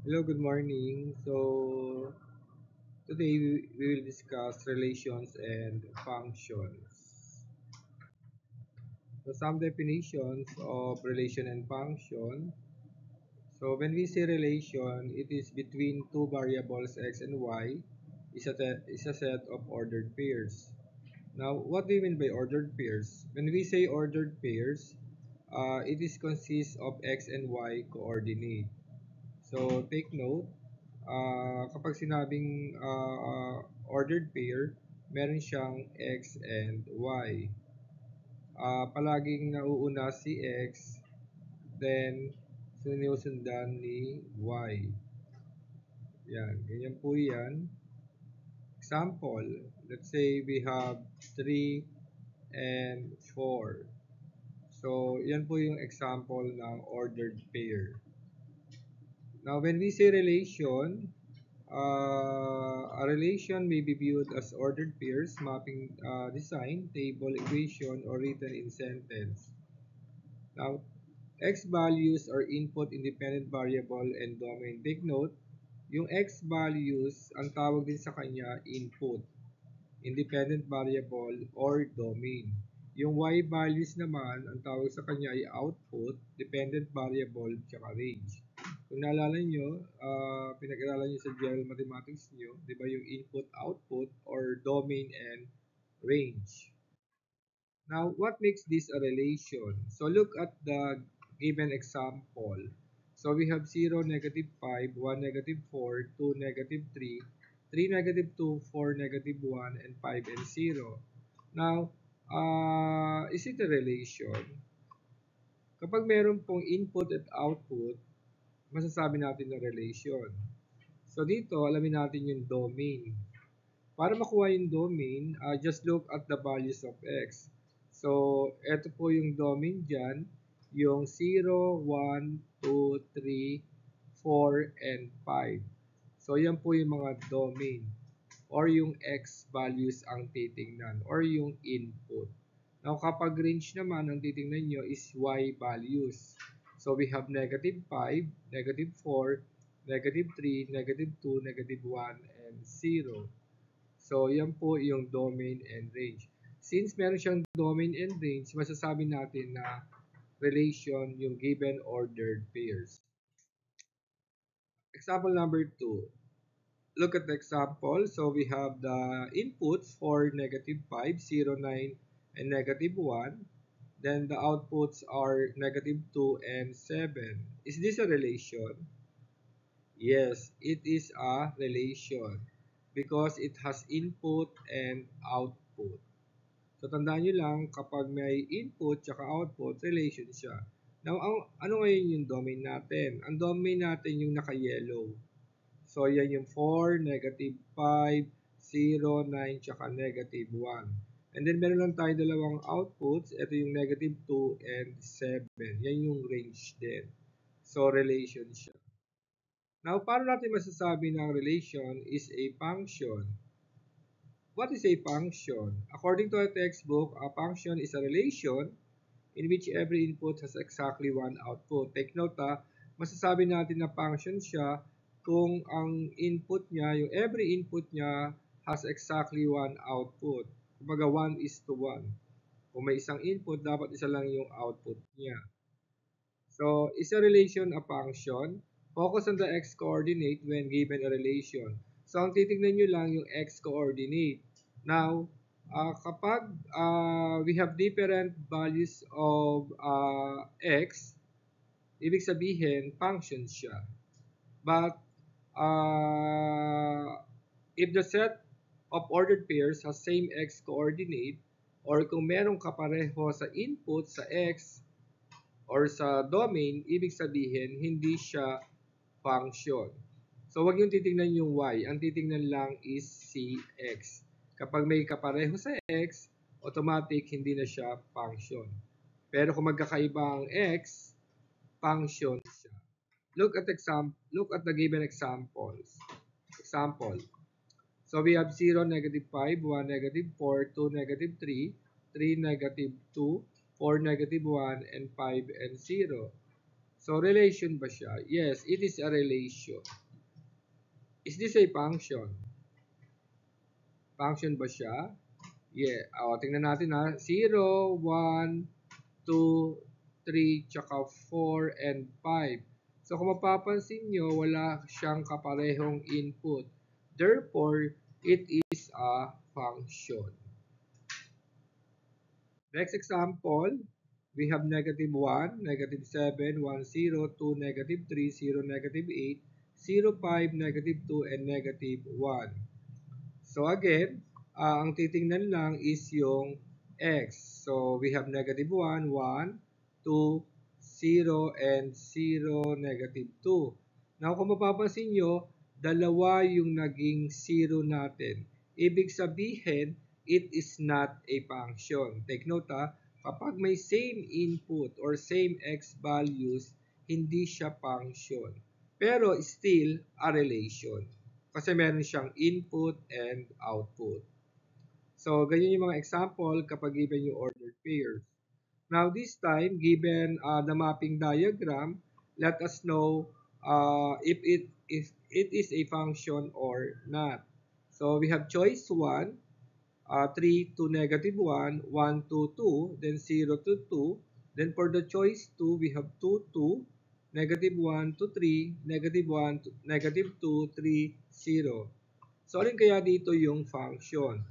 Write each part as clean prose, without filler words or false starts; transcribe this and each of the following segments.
Hello, good morning. Today we will discuss relations and functions. Some definitions of relation and function. When we say relation, it is between two variables x and y is a set of ordered pairs. Now, what do you mean by ordered pairs? When we say ordered pairs, it is consists of x and y coordinate. So, take note, kapag sinabing ordered pair, meron siyang x and y. Palaging nauuna si x, then sinusundan ni y. Yan, ganyan po yan. Example, let's say we have 3 and 4. So, yan po yung example ng ordered pair. Now, when we say relation, a relation may be viewed as ordered pairs, mapping design, table, equation, or written in sentence. Now, x values are input independent variable and domain. Take note, yung x values, ang tawag din sa kanya, input, independent variable, or domain. Yung y values naman, ang tawag sa kanya ay output, dependent variable, tsaka range. Kung naalala nyo, pinag-aralan nyo sa general mathematics nyo, di ba yung input, output, or domain and range. Now, what makes this a relation? So, look at the given example. So, we have 0, negative 5, 1, negative 4, 2, negative 3, 3, negative 2, 4, negative 1, and 5 and 0. Now, is it a relation? Kapag meron pong input at output, masasabi natin na relation. So, dito, alamin natin yung domain. Para makuha yung domain, just look at the values of x. So, ito po yung domain dyan, yung 0, 1, 2, 3, 4, and 5. So, yan po yung mga domain or yung x values ang titingnan or yung input. Now, kapag range naman, ang titingnan nyo is y values. So, we have negative 5, negative 4, negative 3, negative 2, negative 1, and 0. So, yan po yung domain and range. Since meron siyang domain and range, masasabi natin na relation yung given ordered pairs. Example number 2. Look at the example. So, we have the inputs for negative 5, 0, 9, and negative 1. Then, the outputs are negative 2 and 7. Is this a relation? Yes, it is a relation because it has input and output. So, tandaan nyo lang, kapag may input tsaka output, relation siya. Now, ano ngayon yung domain natin? Ang domain natin yung naka-yellow. So, yan yung 4, negative 5, 0, 9, tsaka negative 1. And then, meron lang tayo dalawang outputs. Ito yung negative 2 and 7. Yan yung range din. So, relation siya. Now, paano natin masasabi na ang relation is a function? What is a function? According to a textbook, a function is a relation in which every input has exactly one output. Take note masasabi natin na function siya kung ang input niya, yung every input niya has exactly one output. Kumbaga 1 is to 1. Kung may isang input, dapat isa lang yung output niya. So, is a relation a function? Focus on the x-coordinate when given a relation. So, ang titignan nyo lang yung x-coordinate. Now, kapag we have different values of x, ibig sabihin, function siya. But, if the set of ordered pairs has same x-coordinate, or kung merong kapareho sa input sa x, or sa domain, ibig sabihin, hindi siya function. So, wag yung titingnan yung y. Ang titingnan lang is si x. Kapag may kapareho sa x, automatic hindi na siya function. Pero kung magkakaiba ang x, function siya. Look at the given examples. Example. So, we have 0, negative 5, 1, negative 4, 2, negative 3, 3, negative 2, 4, negative 1, and 5, and 0. So, relation ba siya? Yes, it is a relation. Is this a function? Function ba siya? Yeah. Tingnan natin ha. 0, 1, 2, 3, tsaka 4, and 5. So, kung mapapansin nyo, wala siyang kaparehong input. Therefore, it is a function. Next example, we have negative 1, negative 7, 1, 0, 2, negative 3, 0, negative 8, 0, 5, negative 2, and negative 1. So again, ang titingnan lang is yung x. So we have negative 1, 1, 2, 0, and 0, negative 2. Now kung mapapansin nyo, dalawa yung naging 0 natin. Ibig sabihin, it is not a function. Take note kapag may same input or same x values, hindi siya function. Pero still a relation. Kasi meron siyang input and output. So, ganyan yung mga example kapag given yung ordered pairs. Now, this time, given the mapping diagram, let us know if it is a function or not. So, we have choice 1, 3 to negative 1, 1 to 2, then 0 to 2. Then for the choice 2, we have 2 to negative 1 to 3, negative 1 to negative 2, 3, 0. So, alin kaya dito yung function?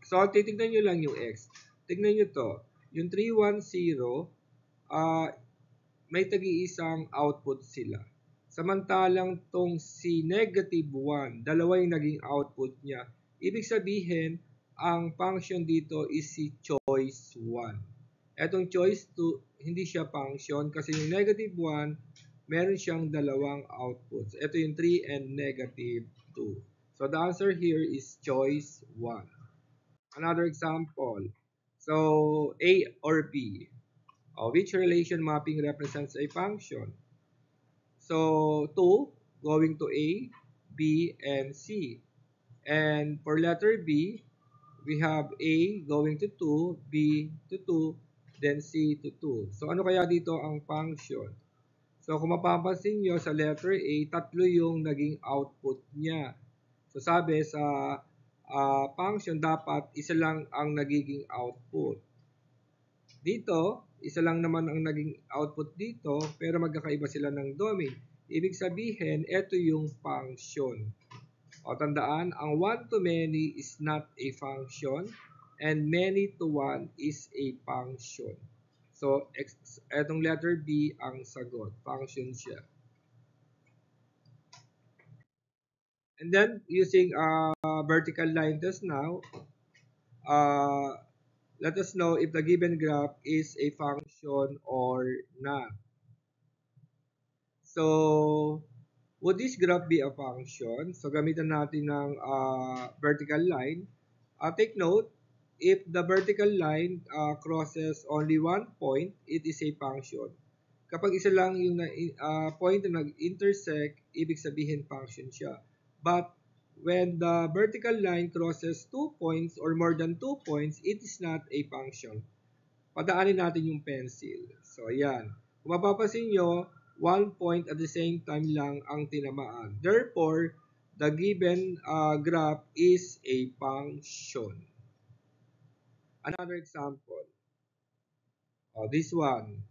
So, titignan nyo lang yung x. Tignan nyo to. Yung 3, 1, 0, may tagi-isang output sila. Samantalang tong si negative 1, dalawa yung naging output niya. Ibig sabihin, ang function dito is si choice 1. Etong choice 2, hindi siya function kasi yung negative 1, meron siyang dalawang outputs. Ito yung 3 and negative 2. So the answer here is choice 1. Another example. So A or B. Which relation mapping represents a function? So 2 going to A, B, and C. And for letter B, we have A going to 2, B to 2, then C to 2. So ano kaya dito ang function? So kung mapapansin nyo sa letter A, tatlo yung naging output niya. So sabi sa function, dapat isa lang ang nagiging output. Dito, isa lang naman ang naging output dito, pero magkakaiba sila ng domain. Ibig sabihin, ito yung function. O tandaan, ang 1 to many is not a function, and many to 1 is a function. So, etong letter B ang sagot. Function siya. And then, using vertical line test now, let us know if the given graph is a function or not. So, would this graph be a function? So, gamitan natin ng vertical line. Take note, if the vertical line crosses only one point, it is a function. Kapag isa lang yung point na nag-intersect, ibig sabihin function siya. But when the vertical line crosses 2 points or more than 2 points, it is not a function. Padaanin natin yung pencil. So, ayan. Kung mapapansin nyo, 1 point at the same time lang ang tinamaan. Therefore, the given graph is a function. Another example. This one.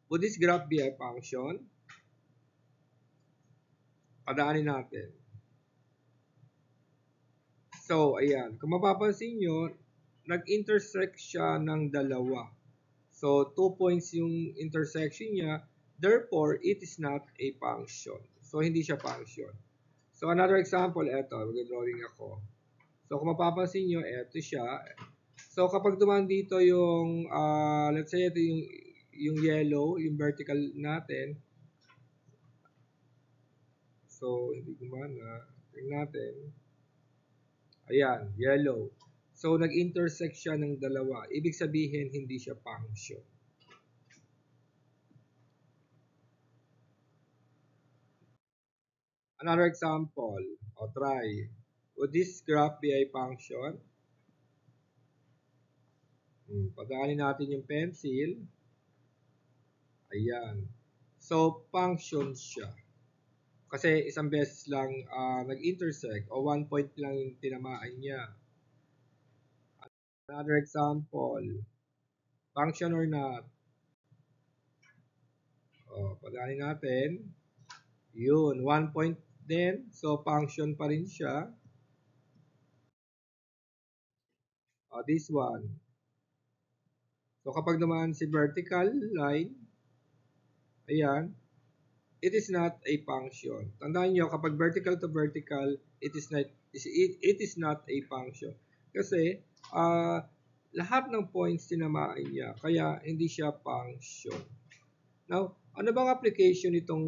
Would this graph be a function? Padaanin natin. So, ayan. Kung mapapansin nyo, nag-intersect siya ng dalawa. So, 2 points yung intersection niya. Therefore, it is not a function. So, hindi siya function. So, another example, eto. Mag-drawing ako. So, kung mapapansin nyo, eto siya. So, kapag dumaan dito yung, let's say, ito yung yellow, yung vertical natin. So, hindi gumana. Tingnan natin. Ayan, yellow. So, nag-intersect siya ng dalawa. Ibig sabihin, hindi siya function. Another example, try. Would this graph be a function? Pagdaanin natin yung pencil. Ayan. So, function siya. Kasi isang beses lang nag-intersect o 1 point lang yung tinamaan niya. Another example, function or not. O, pagdating natin, yun, 1 point din. So, function pa rin siya. This one. So, kapag naman si vertical line, ayan, it is not a function. Tandaan nyo, kapag vertical to vertical, it is not a function. Kasi, lahat ng points tinamaan niya, kaya hindi siya function. Now, ano bang application itong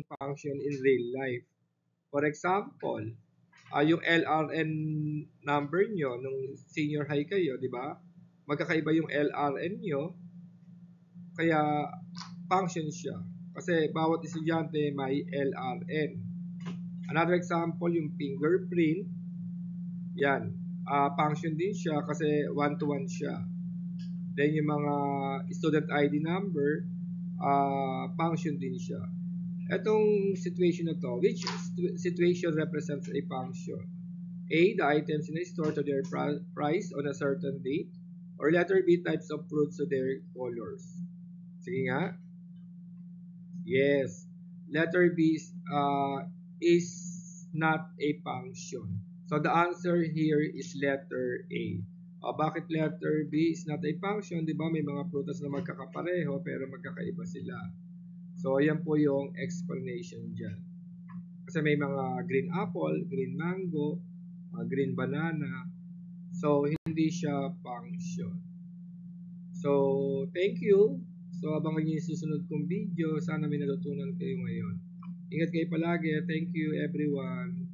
function in real life? For example, yung LRN number nyo nung senior high kayo, di ba? Magkakaiba yung LRN nyo, kaya function siya. Kasi bawat estudyante may LRN. Another example, yung fingerprint. Yan. Function din siya kasi one-to-one siya. Then yung mga student ID number, function din siya. Etong situation na to, which situation represents a function? A, the items in a store to their price on a certain date. Or letter B, types of fruits to their colors. Sige nga. Yes. Letter B is not a function. So the answer here is letter A. Bakit letter B is not a function? Di ba may mga prutas na magkakapareho pero magkakaiba sila. So ayan po yung explanation dyan. Kasi may mga green apple, green mango, green banana. So hindi siya function. So thank you. So abangan niyo yung susunod kong video. Sana may natutunan kayo ngayon. Ingat kayo palagi. Thank you everyone.